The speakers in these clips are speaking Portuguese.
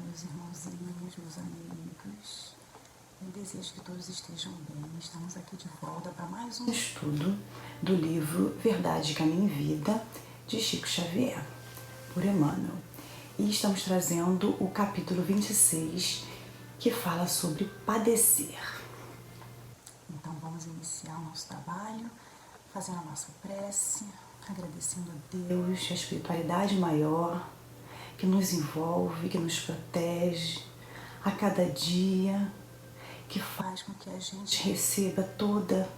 meus irmãozinhos, meus amigos. Eu desejo que todos estejam bem. Estamos aqui de volta para mais um estudo do livro Verdade, Caminho e Vida, de Chico Xavier, por Emmanuel. E estamos trazendo o capítulo 26, que fala sobre padecer. Então vamos iniciar o nosso trabalho, fazendo a nossa prece, agradecendo a Deus, a espiritualidade maior, que nos envolve, que nos protege a cada dia, que faz com que a gente receba toda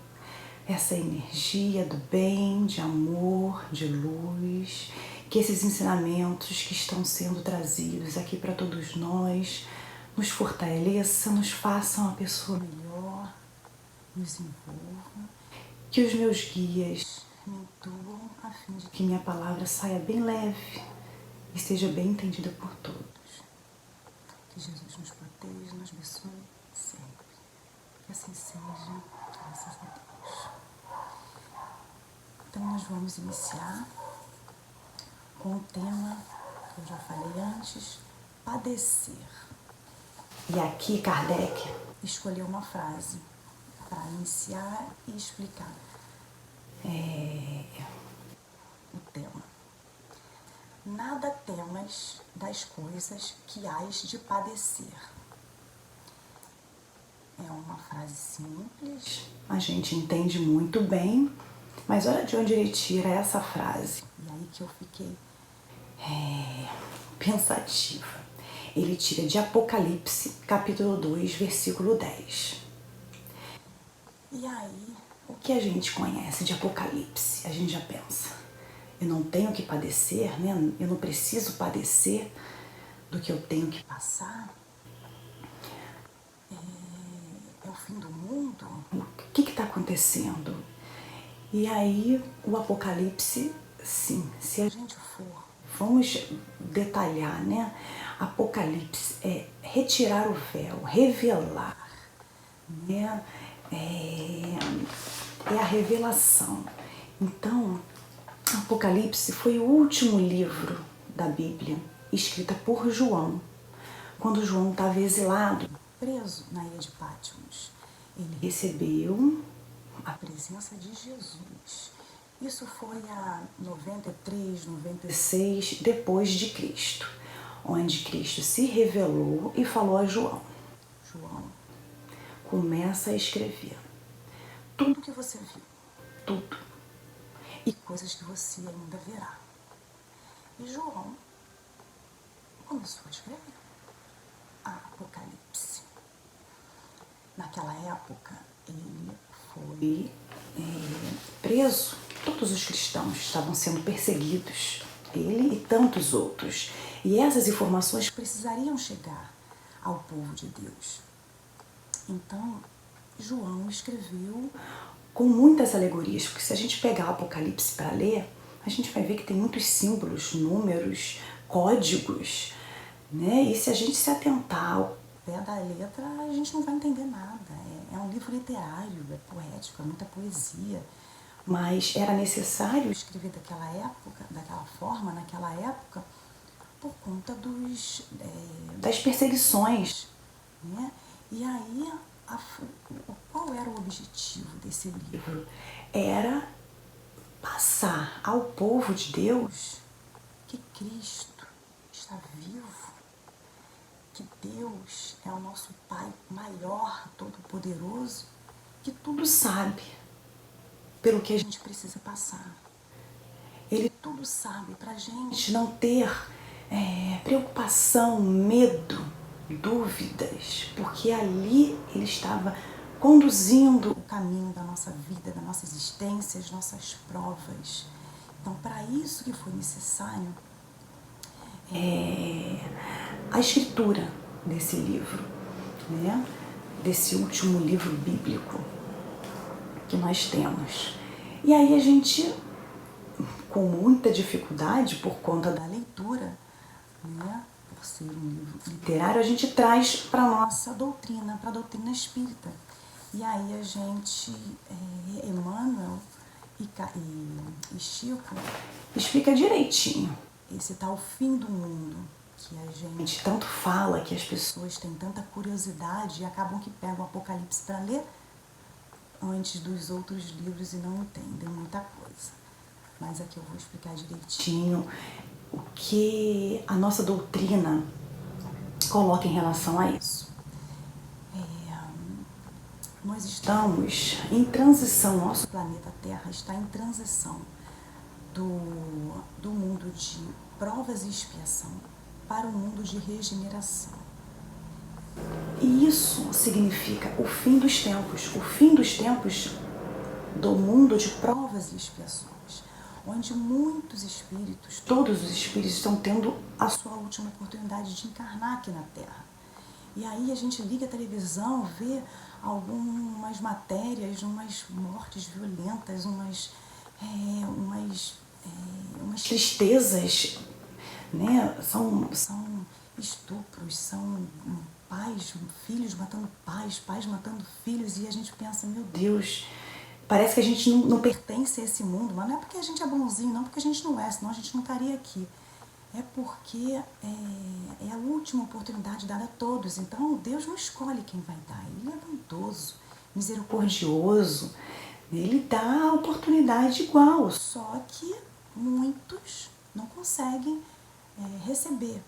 essa energia do bem, de amor, de luz, que esses ensinamentos que estão sendo trazidos aqui para todos nós nos fortaleçam, nos façam uma pessoa melhor, nos envolvam, que os meus guias me intuam a fim de que minha palavra saia bem leve e seja bem entendida por todos. Que Jesus nos proteja, nos abençoe sempre. Que assim seja, graças a Deus. Então nós vamos iniciar com o tema que eu já falei antes, padecer. E aqui Kardec escolheu uma frase para iniciar e explicar o tema. Nada temas das coisas que hás de padecer. É uma frase simples, a gente entende muito bem, mas olha de onde ele tira essa frase. E aí que eu fiquei pensativa. Ele tira de Apocalipse, capítulo 2, versículo 10. E aí, o que a gente conhece de Apocalipse? A gente já pensa, eu não tenho que padecer, né? Eu não preciso padecer do que eu tenho que passar. É o fim do mundo? O que está acontecendo? E aí, o Apocalipse, sim, se a gente for, vamos detalhar, né? Apocalipse é retirar o véu, revelar, né? É a revelação. Então, Apocalipse foi o último livro da Bíblia, escrita por João, quando João estava exilado, preso na ilha de Patmos. Ele recebeu a presença de Jesus. Isso foi a 93, 96 depois de Cristo, onde Cristo se revelou e falou a João. João, começa a escrever tudo que você viu, tudo, e coisas que você ainda verá. E João começou a escrever a Apocalipse. Naquela época, ele foi preso. Todos os cristãos estavam sendo perseguidos, ele e tantos outros. E essas informações precisariam chegar ao povo de Deus. Então, João escreveu com muitas alegorias, porque se a gente pegar o Apocalipse para ler, a gente vai ver que tem muitos símbolos, números, códigos, né? E se a gente se atentar ao pé da letra, a gente não vai entender nada. É um livro literário, é poético, é muita poesia. Mas era necessário escrever daquela época, daquela forma, naquela época, por conta das perseguições, né? E aí, qual era o objetivo desse livro? Era passar ao povo de Deus que Cristo está vivo, que Deus é o nosso Pai maior, todo-poderoso, que tudo sabe pelo que a gente precisa passar. Ele tudo sabe para a gente não ter preocupação, medo, dúvidas, porque ali ele estava conduzindo o caminho da nossa vida, da nossa existência, as nossas provas. Então, para isso que foi necessário a escritura desse livro, né? Desse último livro bíblico que nós temos. E aí a gente, com muita dificuldade por conta da leitura, né? Por ser um livro literário, a gente traz para a nossa doutrina, para a doutrina espírita. E aí a gente, Emmanuel e Chico, explica direitinho esse tal fim do mundo, que a gente tanto fala, que as pessoas têm tanta curiosidade e acabam que pegam o Apocalipse para ler antes dos outros livros e não entendem muita coisa. Mas aqui eu vou explicar direitinho o que a nossa doutrina coloca em relação a isso. Nós estamos em transição, nosso planeta Terra está em transição do mundo de provas e expiação para o mundo de regeneração. E isso significa o fim dos tempos do mundo de provas e expiações, onde muitos espíritos, todos os espíritos estão tendo a sua última oportunidade de encarnar aqui na Terra. E aí a gente liga a televisão, vê algumas matérias, umas mortes violentas, umas tristezas, né? São estupros, são pais, filhos matando pais matando filhos, e a gente pensa, meu Deus, parece que a gente não pertence a esse mundo, mas não é porque a gente é bonzinho, não porque a gente não é, senão a gente não estaria aqui. É porque é a última oportunidade dada a todos. Então, Deus não escolhe quem vai dar. Ele é bondoso, misericordioso. Ele dá a oportunidade igual. Só que muitos não conseguem receber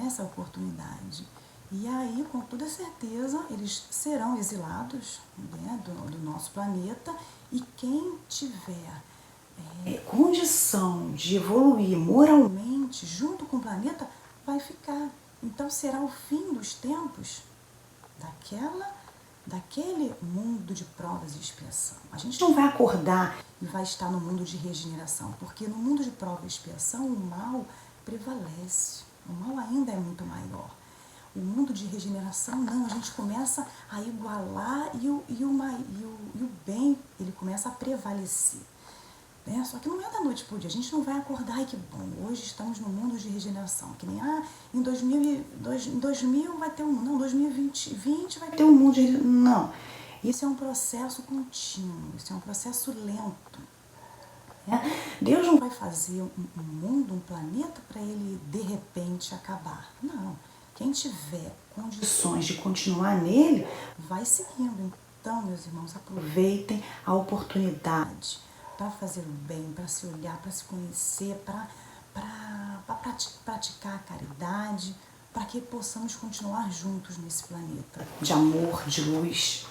essa oportunidade. E aí, com toda certeza, eles serão exilados, né, do nosso planeta. E quem tiver condição de evoluir moralmente junto com o planeta vai ficar. Então será o fim dos tempos daquele mundo de provas e expiação. A gente não vai acordar e vai estar no mundo de regeneração, porque no mundo de prova e expiação o mal prevalece, o mal ainda é muito maior. O mundo de regeneração não, a gente começa a igualar e o bem ele começa a prevalecer. Só que não é da noite pro dia, a gente não vai acordar e que bom, hoje estamos no mundo de regeneração, que nem em 2000 vai ter um mundo, não, 2020 vai ter um mundo de regeneração, não. Isso é um processo contínuo, isso é um processo lento. Deus não vai fazer um mundo, um planeta para ele de repente acabar, não. Quem tiver condições de continuar nele, vai seguindo. Então, meus irmãos, aproveitem a oportunidade para fazer o bem, para se olhar, para se conhecer, para praticar a caridade, para que possamos continuar juntos nesse planeta de amor, de luz,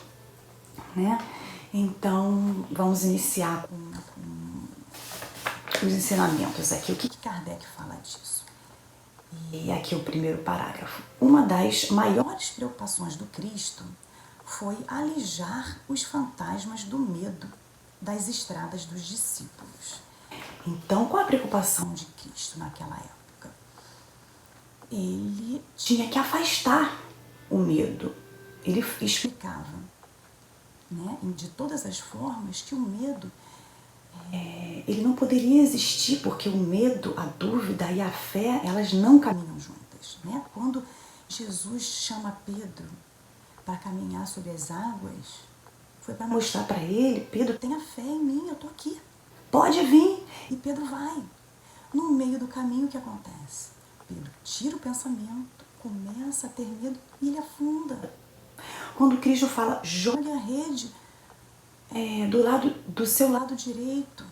né? Então, vamos iniciar com os ensinamentos aqui. O que Kardec fala disso? E aqui o primeiro parágrafo. Uma das maiores preocupações do Cristo foi alijar os fantasmas do medo das estradas dos discípulos. Então, qual a preocupação de Cristo naquela época? Ele tinha que afastar o medo. Ele explicava, né, de todas as formas, que o medo ele não poderia existir, porque o medo, a dúvida e a fé, elas não caminham juntas, né? Quando Jesus chama Pedro para caminhar sobre as águas, foi para mostrar para ele, Pedro, tenha fé em mim, eu tô aqui, pode vir. E Pedro vai. No meio do caminho, o que acontece? Pedro tira o pensamento, começa a ter medo e ele afunda. Quando Cristo fala, jogue a rede do seu lado direito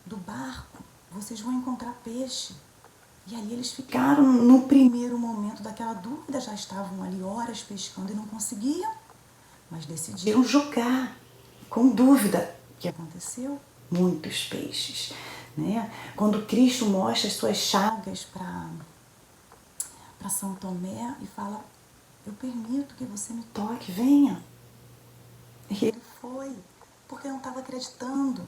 do barco, vocês vão encontrar peixe. E ali eles ficaram no primeiro momento daquela dúvida, já estavam ali horas pescando e não conseguiam, mas decidiram jogar com dúvida. O que aconteceu? Muitos peixes, né? Quando Cristo mostra as suas chagas para São Tomé e fala, eu permito que você me toque, venha. E ele foi, porque não estava acreditando.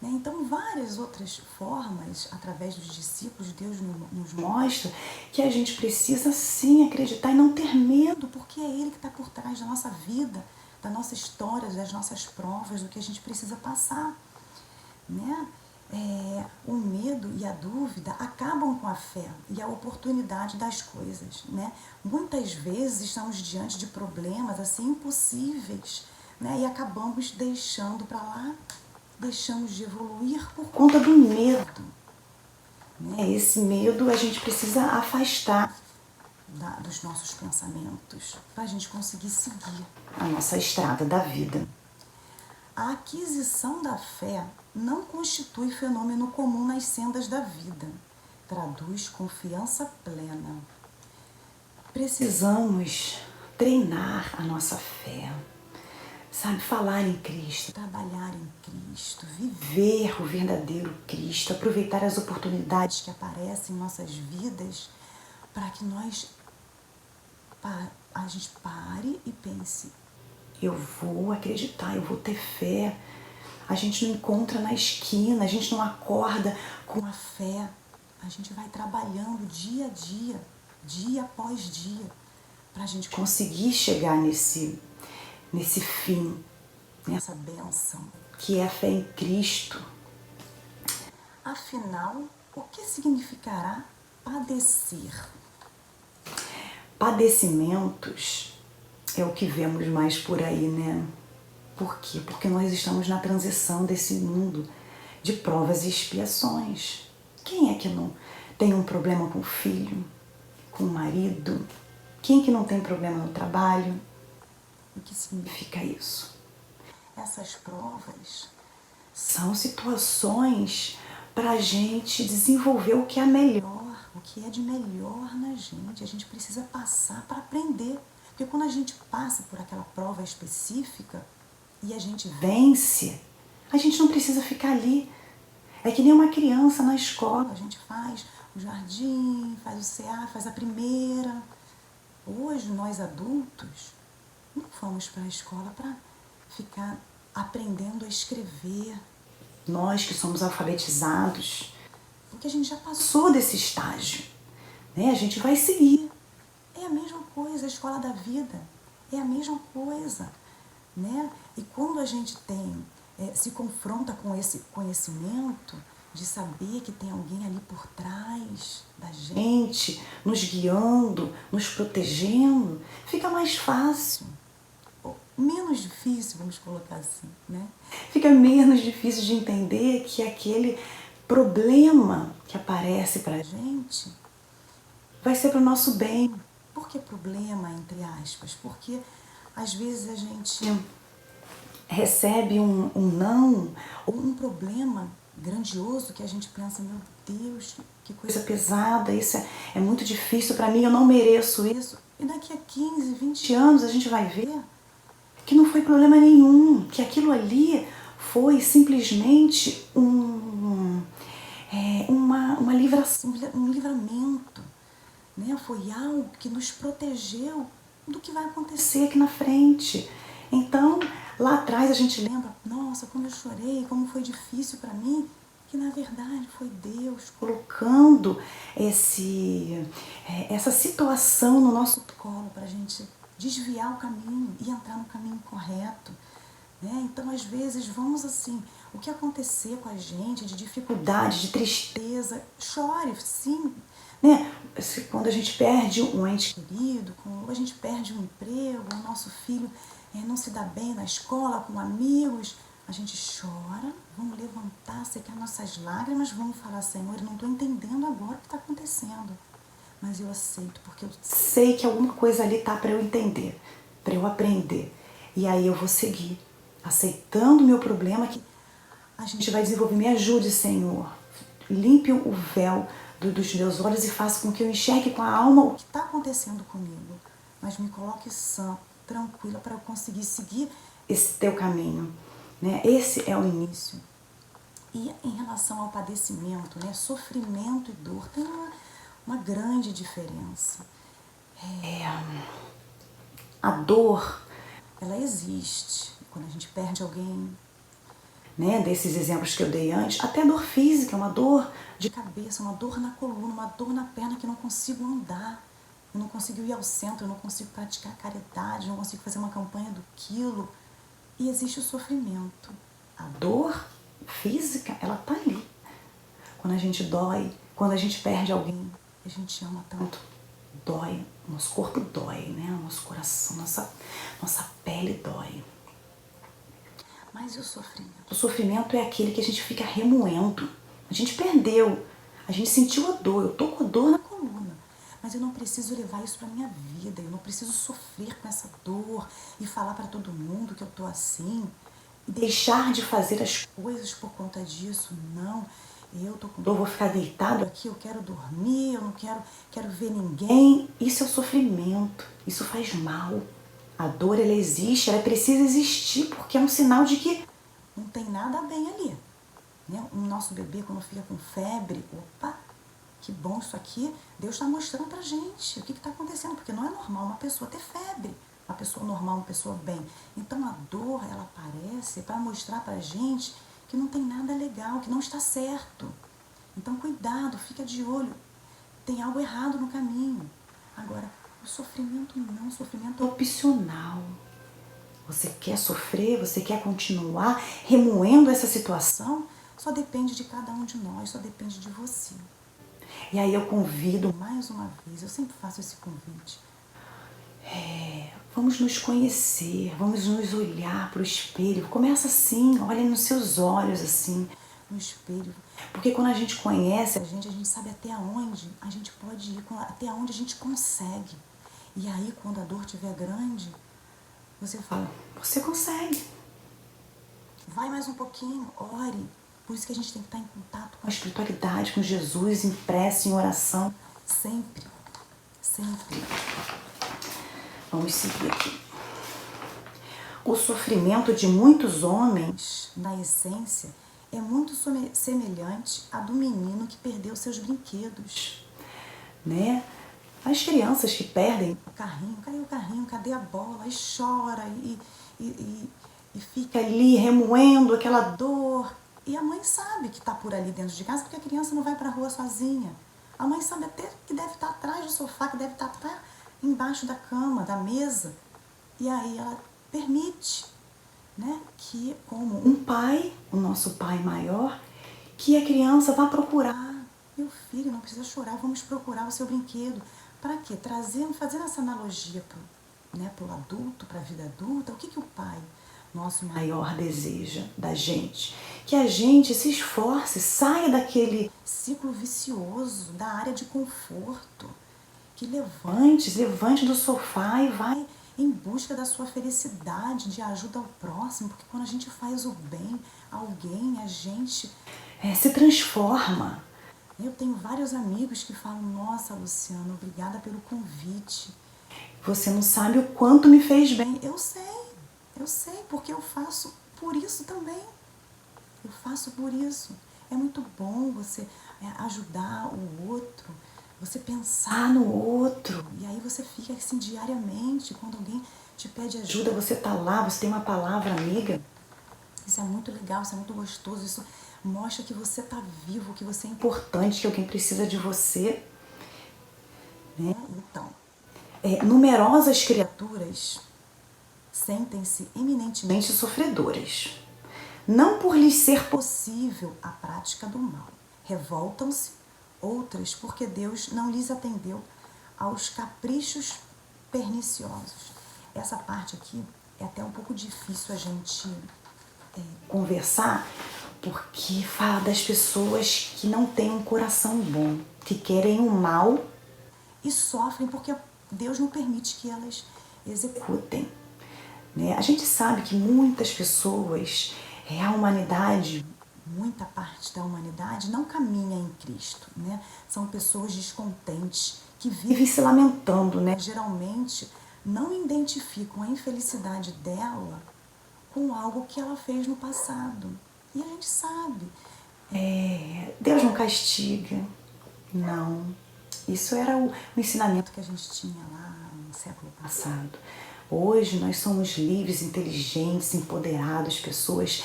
Né? Então, várias outras formas, através dos discípulos, Deus nos mostra que a gente precisa sim acreditar e não ter medo, porque é Ele que está por trás da nossa vida, da nossa história, das nossas provas, do que a gente precisa passar. Né? O medo e a dúvida acabam com a fé e a oportunidade das coisas. Né? Muitas vezes estamos diante de problemas assim impossíveis, né? E acabamos deixando para lá, deixamos de evoluir por conta do medo. né? Esse medo a gente precisa afastar dos nossos pensamentos para a gente conseguir seguir a nossa estrada da vida. A aquisição da fé não constitui fenômeno comum nas sendas da vida. Traduz confiança plena. Precisamos treinar a nossa fé, sabe? Falar em Cristo, trabalhar em Cristo, viver o verdadeiro Cristo, aproveitar as oportunidades que aparecem em nossas vidas para que a gente pare e pense: eu vou acreditar, eu vou ter fé. A gente não encontra na esquina, a gente não acorda com a fé. A gente vai trabalhando dia a dia, dia após dia, para a gente conseguir chegar nesse fim, nessa bênção, que é a fé em Cristo. Afinal, o que significará padecer? Padecimentos é o que vemos mais por aí, né? Por quê? Porque nós estamos na transição desse mundo de provas e expiações. Quem é que não tem um problema com o filho, com o marido? Quem que não tem problema no trabalho? O que significa isso? Essas provas são situações para a gente desenvolver o que é melhor, o que é de melhor na gente. A gente precisa passar para aprender. Porque quando a gente passa por aquela prova específica e a gente vence, a gente não precisa ficar ali. É que nem uma criança na escola. A gente faz o jardim, faz o CA, faz a primeira. Hoje, nós adultos, não fomos para a escola para ficar aprendendo a escrever. Nós que somos alfabetizados, porque a gente já passou desse estágio, né? A gente vai seguir. É a mesma coisa, a escola da vida é a mesma coisa, né? E quando a gente se confronta com esse conhecimento de saber que tem alguém ali por trás da gente, nos guiando, nos protegendo, fica mais fácil. Menos difícil, vamos colocar assim, né? Fica menos difícil de entender que aquele problema que aparece pra gente vai ser pro nosso bem. Por que problema, entre aspas? Porque às vezes a gente recebe um não ou um problema grandioso que a gente pensa: meu Deus, que coisa pesada, isso é muito difícil para mim, eu não mereço isso. E daqui a 15, 20 anos a gente vai ver que não foi problema nenhum, que aquilo ali foi simplesmente um livramento, né? Foi algo que nos protegeu do que vai acontecer aqui na frente. Então, lá atrás a gente lembra: nossa, como eu chorei, como foi difícil para mim, que na verdade foi Deus colocando essa situação no nosso colo para a gente desviar o caminho e entrar no caminho correto, né? Então, às vezes, vamos assim, o que acontecer com a gente de dificuldade, de tristeza, chore, sim, né? Quando a gente perde um ente querido, quando a gente perde um emprego, o nosso filho não se dá bem na escola, com amigos, a gente chora, vamos levantar, secar nossas lágrimas, vamos falar: Senhor, eu não estou entendendo agora o que está acontecendo, mas eu aceito, porque eu sei que alguma coisa ali está para eu entender, para eu aprender. E aí eu vou seguir, aceitando o meu problema, que a gente vai desenvolver. Me ajude, Senhor. Limpe o véu dos meus olhos e faça com que eu enxergue com a alma o que está acontecendo comigo. Mas me coloque sã, tranquila, para eu conseguir seguir esse teu caminho, né? Esse é o início. E em relação ao padecimento, né? Sofrimento e dor, tem uma grande diferença. A dor, ela existe quando a gente perde alguém, né? Desses exemplos que eu dei antes, até dor física, uma dor de cabeça, uma dor na coluna, uma dor na perna, que eu não consigo andar, eu não consigo ir ao centro, eu não consigo praticar caridade, eu não consigo fazer uma campanha do quilo. E existe o sofrimento. A dor física, ela tá ali. Quando a gente dói, quando a gente perde alguém, a gente ama tanto, dói, nosso corpo dói, né? Nosso coração, nossa pele dói. Mas e o sofrimento? O sofrimento é aquele que a gente fica remoendo. A gente perdeu A gente sentiu a dor, eu tô com dor na coluna, mas eu não preciso levar isso para minha vida, eu não preciso sofrer com essa dor e falar para todo mundo que eu tô assim e deixar de fazer as coisas por conta disso. Não, eu tô com dor, vou ficar deitado aqui, eu quero dormir, eu não quero ver ninguém. Isso é o sofrimento, isso faz mal. A dor, ela existe, ela precisa existir porque é um sinal de que não tem nada bem ali. Né? O nosso bebê, quando fica com febre, opa, que bom isso aqui, Deus está mostrando pra gente o que está acontecendo, porque não é normal uma pessoa ter febre, uma pessoa normal, uma pessoa bem. Então a dor, ela aparece para mostrar pra gente que não tem nada legal, que não está certo. Então cuidado, fica de olho, tem algo errado no caminho. Agora, o sofrimento não, o sofrimento é opcional. Você quer sofrer, você quer continuar remoendo essa situação, só depende de cada um de nós, só depende de você. E aí eu convido, mais uma vez, eu sempre faço esse convite. Vamos nos conhecer, vamos nos olhar para o espelho. Começa assim, olha nos seus olhos assim, no espelho. Porque quando a gente conhece a gente sabe até onde a gente pode ir, até onde a gente consegue. E aí, quando a dor estiver grande, você fala, você consegue. Vai mais um pouquinho, ore. Por isso que a gente tem que estar em contato com a espiritualidade, com Jesus, em prece, em oração. Sempre, sempre. Vamos seguir aqui. O sofrimento de muitos homens, na essência, é muito semelhante à do menino que perdeu seus brinquedos. Né? As crianças que perdem o carrinho, cadê o carrinho, cadê a bola? E chora e fica ali remoendo aquela dor. E a mãe sabe que está por ali dentro de casa porque a criança não vai para a rua sozinha. A mãe sabe até que deve estar atrás do sofá, que deve estar até embaixo da cama, da mesa. E aí ela permite, né, que como um pai, o nosso pai maior, que a criança vá procurar. Meu filho, não precisa chorar, vamos procurar o seu brinquedo. Para quê? Fazendo essa analogia pro adulto, para a vida adulta, o que o pai, nosso maior, deseja da gente? Que a gente se esforce, saia daquele ciclo vicioso, da área de conforto, que levante do sofá e vai em busca da sua felicidade, de ajuda ao próximo, porque quando a gente faz o bem a alguém, a gente se transforma. Eu tenho vários amigos que falam, nossa, Luciana, obrigada pelo convite. Você não sabe o quanto me fez bem. Eu sei, porque eu faço por isso também. Eu faço por isso. É muito bom você ajudar o outro, você pensar no outro. E aí você fica assim diariamente, quando alguém te pede ajuda, você tá lá, você tem uma palavra amiga. Isso é muito legal, isso é muito gostoso, isso mostra que você tá vivo, que você é importante, que alguém precisa de você. Né? Então, numerosas criaturas sentem-se eminentemente sofredoras. Não por lhes ser possível a prática do mal. Revoltam-se, outras porque Deus não lhes atendeu aos caprichos perniciosos. Essa parte aqui é até um pouco difícil a gente conversar, porque fala das pessoas que não têm um coração bom, que querem o mal e sofrem porque Deus não permite que elas executem. Né? A gente sabe que muitas pessoas, a humanidade, muita parte da humanidade não caminha em Cristo. Né? São pessoas descontentes que vivem se lamentando. Né? Geralmente não identificam a infelicidade dela com algo que ela fez no passado. E a gente sabe, Deus não castiga, não. Isso era o ensinamento que a gente tinha lá no século passado. Hoje nós somos livres, inteligentes, empoderados, pessoas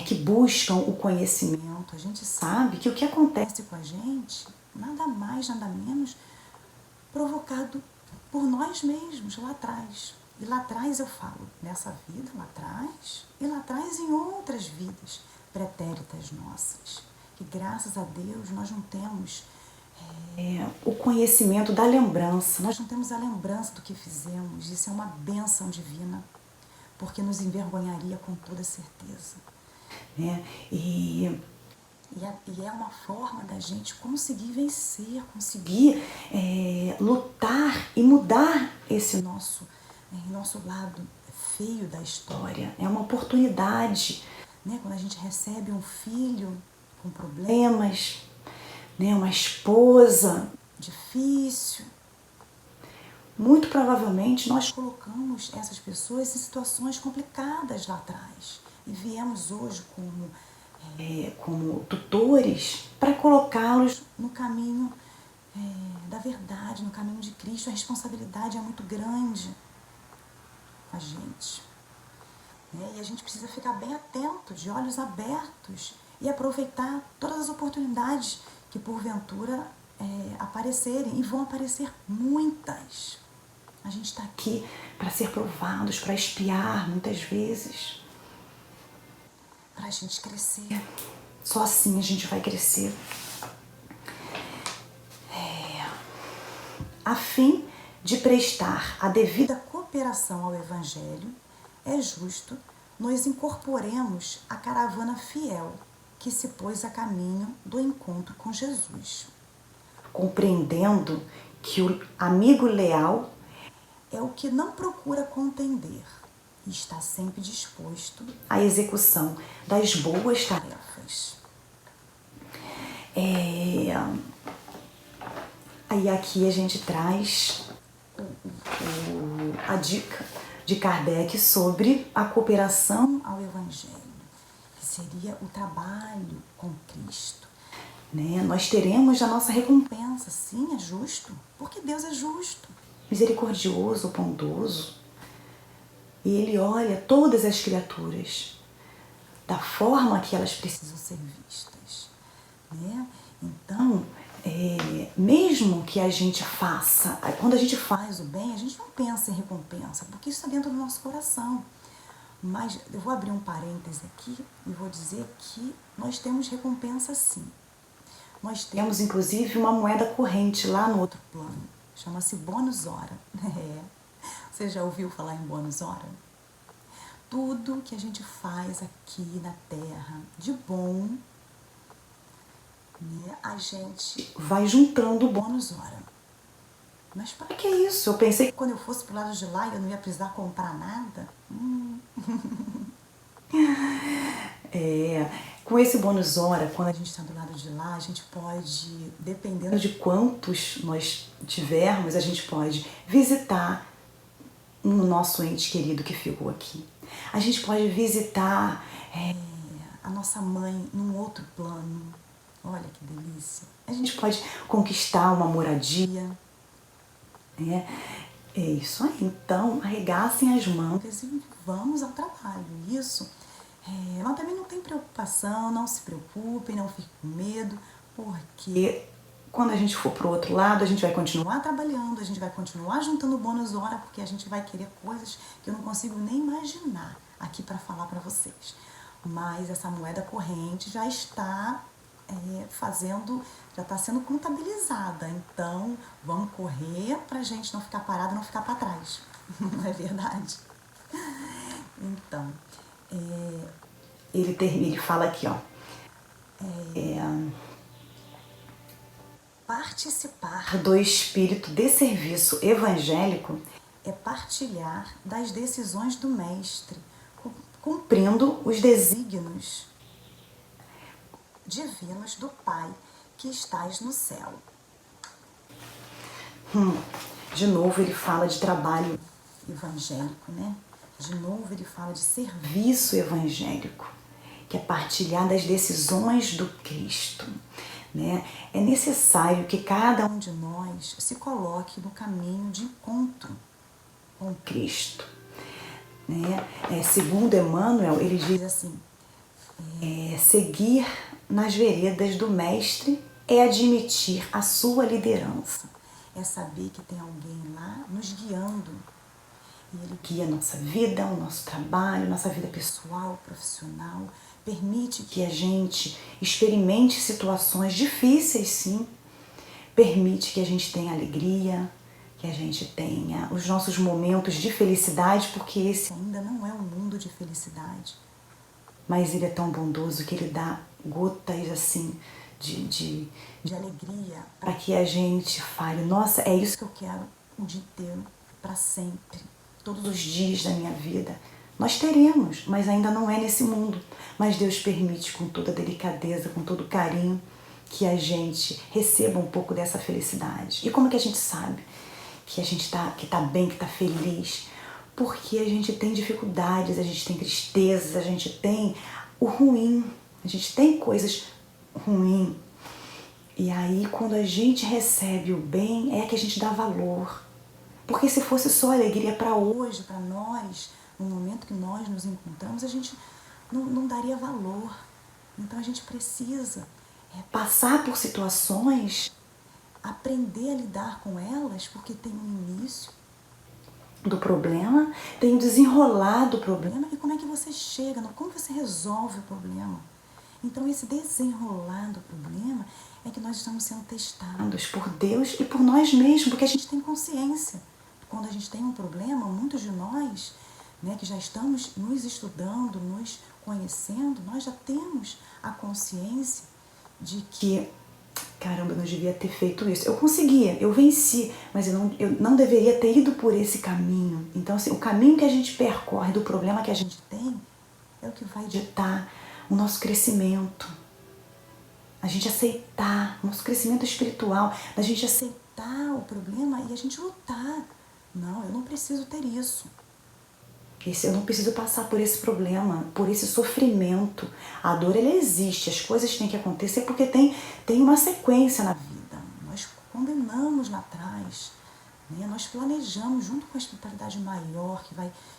que buscam o conhecimento. A gente sabe que o que acontece com a gente, nada mais, nada menos, provocado por nós mesmos lá atrás. E lá atrás eu falo, nessa vida lá atrás, e lá atrás em outras vidas pretéritas nossas. Que graças a Deus nós não temos o conhecimento da lembrança. Nós não temos a lembrança do que fizemos. Isso é uma bênção divina, porque nos envergonharia com toda certeza. Né? E E é uma forma da gente conseguir vencer, conseguir lutar e mudar esse nosso lado feio da história. É uma oportunidade, né? Quando a gente recebe um filho com problemas, né? Uma esposa difícil, muito provavelmente nós colocamos essas pessoas em situações complicadas lá atrás e viemos hoje como tutores para colocá-los no caminho da verdade, no caminho de Cristo. A responsabilidade é muito grande com a gente, né? E a gente precisa ficar bem atento, de olhos abertos e aproveitar todas as oportunidades que porventura aparecerem, e vão aparecer muitas. A gente está aqui para ser provados, para espiar muitas vezes, para a gente crescer. Só assim a gente vai crescer. A fim de prestar a devida cooperação ao Evangelho, é justo nos incorporemos à caravana fiel que se pôs a caminho do encontro com Jesus, compreendendo que o amigo leal é o que não procura contender e está sempre disposto à execução das boas tarefas. Aí aqui a gente traz a dica de Kardec sobre a cooperação ao Evangelho, que seria o trabalho com Cristo, né? Nós teremos a nossa recompensa, sim, é justo, porque Deus é justo, misericordioso, bondoso, e Ele olha todas as criaturas da forma que elas precisam ser vistas, né? Então, mesmo que a gente faça, quando a gente faz o bem, a gente não pensa em recompensa, porque isso está dentro do nosso coração. Mas eu vou abrir um parêntese aqui e vou dizer que nós temos recompensa sim. Nós temos, inclusive, uma moeda corrente lá no outro plano. Chama-se bônus hora. Você já ouviu falar em bônus hora? Tudo que a gente faz aqui na Terra de bom, né, a gente vai juntando o bônus hora. Mas para que isso? Eu pensei que quando eu fosse pro lado de lá eu não ia precisar comprar nada. Com esse bônus hora, quando a gente está do lado de lá, a gente pode, dependendo de quantos nós tivermos, a gente pode visitar o nosso ente querido que ficou aqui. A gente pode visitar a nossa mãe num outro plano. Olha que delícia. A gente pode conquistar uma moradia. É isso aí. Então, arregassem as mangas e vamos ao trabalho. Isso. Mas também não tem preocupação, não se preocupem, não fiquem com medo, porque quando a gente for pro outro lado, a gente vai continuar trabalhando, a gente vai continuar juntando bônus hora, porque a gente vai querer coisas que eu não consigo nem imaginar aqui para falar para vocês. Mas essa moeda corrente já está já está sendo contabilizada. Então, vamos correr para a gente não ficar parado, não ficar para trás. Não é verdade? Então, ele fala aqui, ó. Participar do espírito de serviço evangélico é partilhar das decisões do Mestre, cumprindo os desígnios divinos do Pai que estás no céu. De novo ele fala de trabalho evangélico, né? De novo ele fala de serviço evangélico, que é partilhar das decisões do Cristo, né? É necessário que cada um de nós se coloque no caminho de encontro com Cristo, né? Segundo Emmanuel, ele diz assim, seguir nas veredas do Mestre é admitir a sua liderança. É saber que tem alguém lá nos guiando. E ele guia a nossa vida, o nosso trabalho, nossa vida pessoal, profissional. Permite que a gente experimente situações difíceis, sim. Permite que a gente tenha alegria, que a gente tenha os nossos momentos de felicidade, porque esse ainda não é um mundo de felicidade. mas Ele é tão bondoso que Ele dá gotas assim de alegria para que a gente fale, nossa, é isso que eu quero o dia inteiro, para sempre, todos os dias da minha vida. Nós teremos, mas ainda não é nesse mundo. Mas Deus permite com toda delicadeza, com todo carinho, que a gente receba um pouco dessa felicidade. E como que a gente sabe que a gente que tá bem, que tá feliz? Porque a gente tem dificuldades, a gente tem tristezas, a gente tem o ruim, a gente tem coisas ruins. E aí, quando a gente recebe o bem, é que a gente dá valor. Porque se fosse só alegria para hoje, para nós, no momento que nós nos encontramos, a gente não daria valor. Então a gente precisa passar por situações, aprender a lidar com elas, porque tem um início do problema, tem o desenrolar do problema e como é que você chega, como você resolve o problema. Então esse desenrolar do problema é que nós estamos sendo testados por Deus e por nós mesmos, porque a gente tem consciência. Quando a gente tem um problema, muitos de nós, né, que já estamos nos estudando, nos conhecendo, nós já temos a consciência de que, caramba, eu não devia ter feito isso. Eu conseguia, eu venci, mas eu não deveria ter ido por esse caminho. Então, assim, o caminho que a gente percorre do problema que a gente tem é o que vai ditar o nosso crescimento. A gente aceitar, o nosso crescimento espiritual, a gente aceitar o problema e a gente lutar. Não, eu não preciso ter isso. Eu não preciso passar por esse problema, por esse sofrimento. A dor, ela existe, as coisas têm que acontecer porque tem uma sequência na vida. Nós combinamos lá atrás, né? Nós planejamos junto com a espiritualidade maior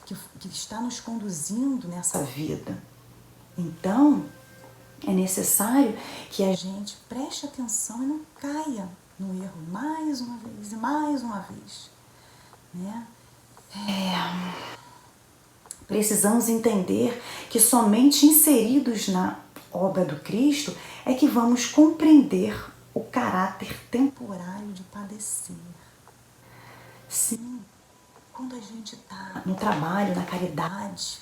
que está nos conduzindo nessa vida. Então, é necessário que a gente preste atenção e não caia no erro mais uma vez e mais uma vez, né? Precisamos entender que somente inseridos na obra do Cristo é que vamos compreender o caráter temporário de padecer. Sim, quando a gente está no trabalho, na caridade,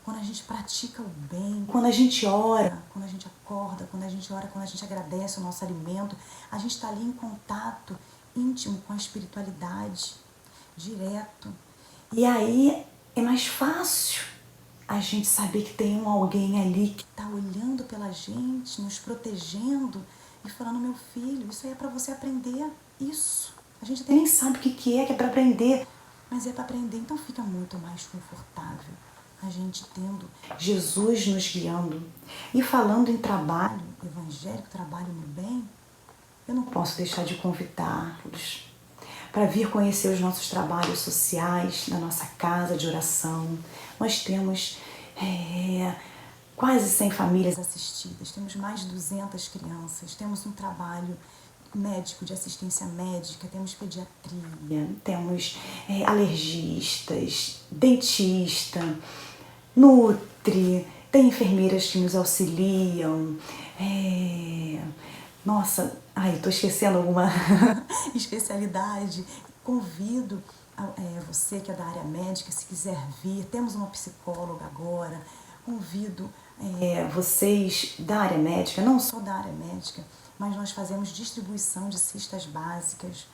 quando a gente pratica o bem, quando a gente ora, quando a gente acorda, quando a gente ora, quando a gente agradece o nosso alimento, a gente está ali em contato íntimo com a espiritualidade, direto. E aí é mais fácil a gente saber que tem alguém ali que está olhando pela gente, nos protegendo e falando, meu filho, isso aí é para você aprender, isso. A gente até nem sabe o que é para aprender, mas é para aprender, então fica muito mais confortável a gente tendo Jesus nos guiando. E falando em trabalho evangélico, trabalho no bem, eu não posso deixar de convidá-los para vir conhecer os nossos trabalhos sociais, na nossa casa de oração. Nós temos quase 100 famílias assistidas, temos mais de 200 crianças, temos um trabalho médico, de assistência médica, temos pediatria, temos alergistas, dentista, nutri, tem enfermeiras que nos auxiliam, nossa, estou esquecendo alguma especialidade. Convido você que é da área médica, se quiser vir, temos uma psicóloga agora, convido vocês da área médica, não só da área médica, mas nós fazemos distribuição de cestas básicas,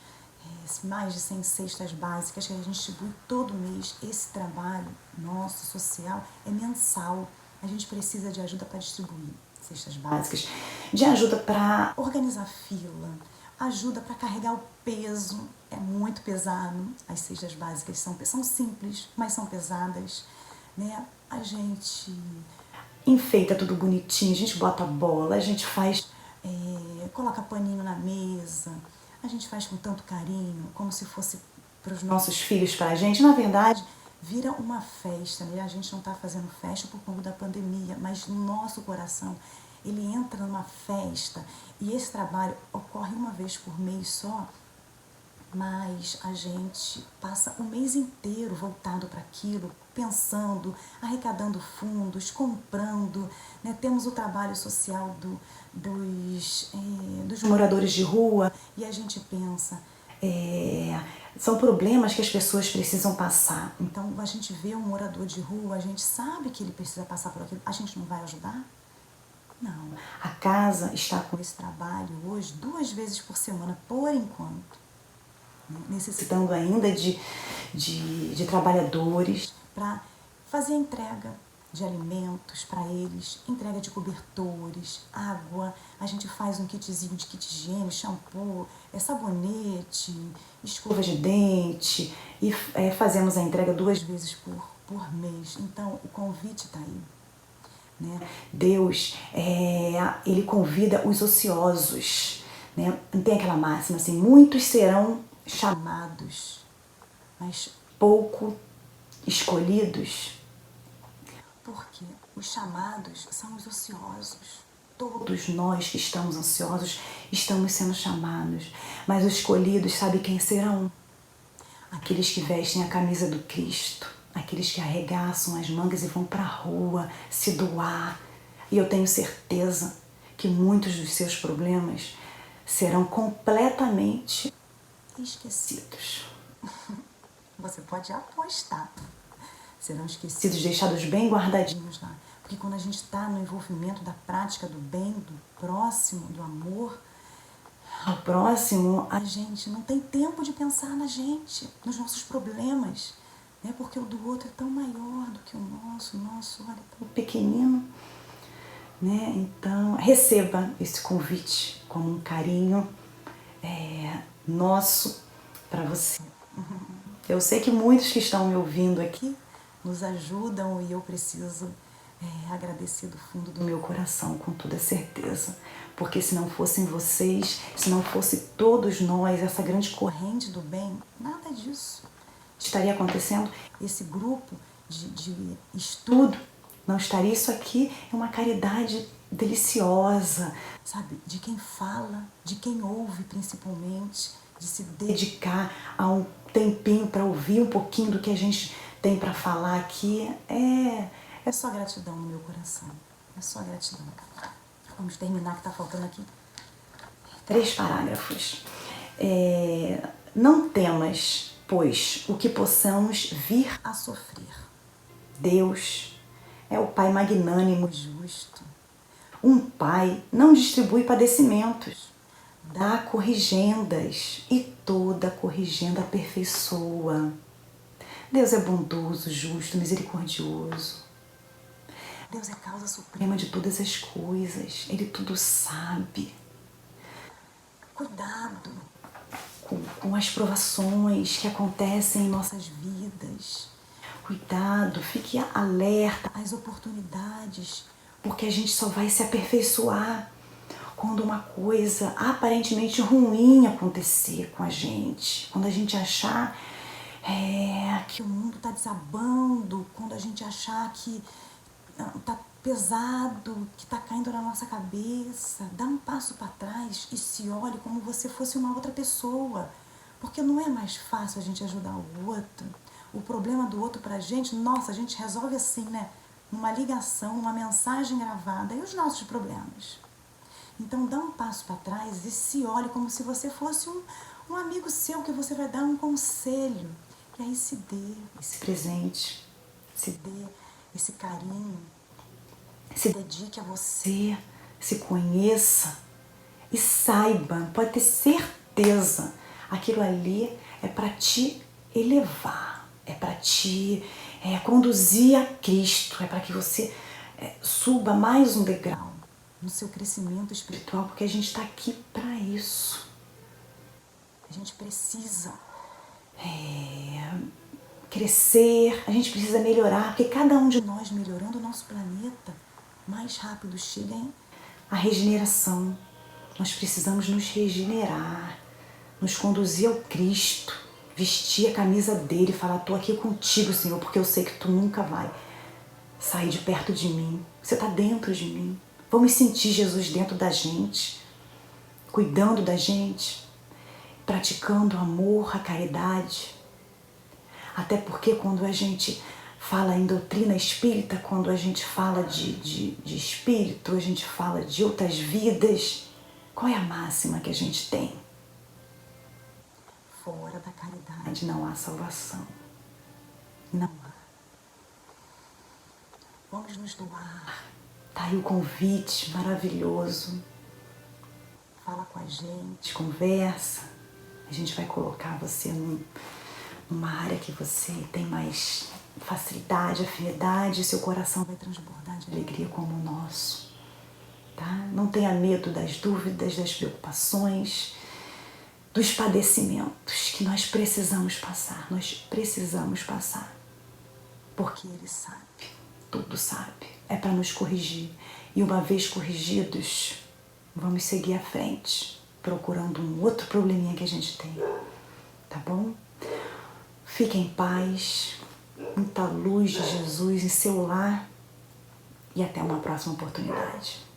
mais de 100 cestas básicas que a gente distribui todo mês. Esse trabalho nosso, social, é mensal. A gente precisa de ajuda para distribuir cestas básicas, de ajuda para organizar fila, ajuda para carregar o peso. É muito pesado. As cestas básicas são simples, mas são pesadas, né? A gente enfeita tudo bonitinho, a gente bota bola, a gente faz, coloca paninho na mesa, a gente faz com tanto carinho, como se fosse para os nossos filhos, para a gente. Na verdade, vira uma festa, né? A gente não está fazendo festa por conta da pandemia, mas no nosso coração ele entra numa festa e esse trabalho ocorre uma vez por mês só, mas a gente passa o mês inteiro voltado para aquilo, pensando, arrecadando fundos, comprando, né? Temos o trabalho social dos moradores de rua e a gente pensa, São problemas que as pessoas precisam passar. Então, a gente vê um morador de rua, a gente sabe que ele precisa passar por aquilo, a gente não vai ajudar? Não. A casa está com esse trabalho hoje 2 vezes por semana, por enquanto. Necessitando ainda de trabalhadores para fazer a entrega de alimentos para eles, entrega de cobertores, água. A gente faz um kitzinho de kit higiene, shampoo, sabonete, escova de dente e fazemos a entrega 2 vezes por mês. Então, o convite está aí. Né? Deus, ele convida os ociosos. Né? Tem aquela máxima assim, muitos serão chamados, mas pouco escolhidos. Porque os chamados são os ociosos. Todos nós que estamos ansiosos estamos sendo chamados, mas os escolhidos, sabe quem serão? Aqueles que vestem a camisa do Cristo, aqueles que arregaçam as mangas e vão para a rua se doar. E eu tenho certeza que muitos dos seus problemas serão completamente esquecidos. Você pode apostar. Serão esquecidos, deixados bem guardadinhos lá. Porque quando a gente está no envolvimento da prática do bem, do próximo, do amor ao próximo, a gente não tem tempo de pensar na gente, nos nossos problemas, né? Porque o do outro é tão maior do que o nosso, olha, tão pequenino. Né? Então, receba esse convite como um carinho nosso para você. Eu sei que muitos que estão me ouvindo aqui nos ajudam e eu preciso agradecer do fundo do meu coração, com toda certeza. Porque se não fossem vocês, se não fosse todos nós, essa grande corrente do bem, nada disso estaria acontecendo. Esse grupo de estudo não estaria. Isso aqui é uma caridade deliciosa, sabe? De quem fala, de quem ouve principalmente, de se dedicar a um tempinho para ouvir um pouquinho do que a gente tem para falar aqui. É só gratidão no meu coração. É só gratidão. Vamos terminar, que tá faltando aqui 3 parágrafos. Não temas, pois, o que possamos vir a sofrer. Deus é o Pai magnânimo e justo. Um pai não distribui padecimentos, dá corrigendas e toda corrigenda aperfeiçoa. Deus é bondoso, justo, misericordioso. Deus é a causa suprema de todas as coisas. Ele tudo sabe. Cuidado com as provações que acontecem em nossas vidas. Cuidado, fique alerta às oportunidades, porque a gente só vai se aperfeiçoar quando uma coisa aparentemente ruim acontecer com a gente. Quando a gente achar que o mundo está desabando, quando a gente achar que está pesado, que está caindo na nossa cabeça, dá um passo para trás e se olhe como você fosse uma outra pessoa. Porque não é mais fácil a gente ajudar o outro. O problema do outro pra gente, nossa, a gente resolve assim, né? Numa ligação, uma mensagem gravada, e os nossos problemas. Então dá um passo para trás e se olhe como se você fosse um amigo seu que você vai dar um conselho. E aí se dê esse presente, se dê esse carinho, se dedique a você, se conheça e saiba, pode ter certeza, aquilo ali é para te elevar, é para te conduzir a Cristo, é para que você suba mais um degrau no seu crescimento espiritual, porque a gente está aqui para isso. A gente precisa crescer, a gente precisa melhorar, porque cada um de nós melhorando o nosso planeta, mais rápido chega a regeneração. Nós precisamos nos regenerar, nos conduzir ao Cristo, vestir a camisa dele e falar, estou aqui contigo, Senhor, porque eu sei que tu nunca vai sair de perto de mim. Você está dentro de mim. Vamos sentir Jesus dentro da gente, cuidando da gente, praticando o amor, a caridade. Até porque quando a gente fala em doutrina espírita, quando a gente fala de espírito, a gente fala de outras vidas, qual é a máxima que a gente tem? Fora da caridade não há salvação. Não há. Vamos nos doar. Tá aí o convite maravilhoso. Fala com a gente, conversa. A gente vai colocar você numa área que você tem mais facilidade, afinidade, seu coração vai transbordar de alegria como o nosso. Tá? Não tenha medo das dúvidas, das preocupações, dos padecimentos que nós precisamos passar. Nós precisamos passar. Porque Ele sabe, tudo sabe. É para nos corrigir. E uma vez corrigidos, vamos seguir à frente, procurando um outro probleminha que a gente tem. Tá bom? Fique em paz, muita luz de Jesus em seu lar e até uma próxima oportunidade.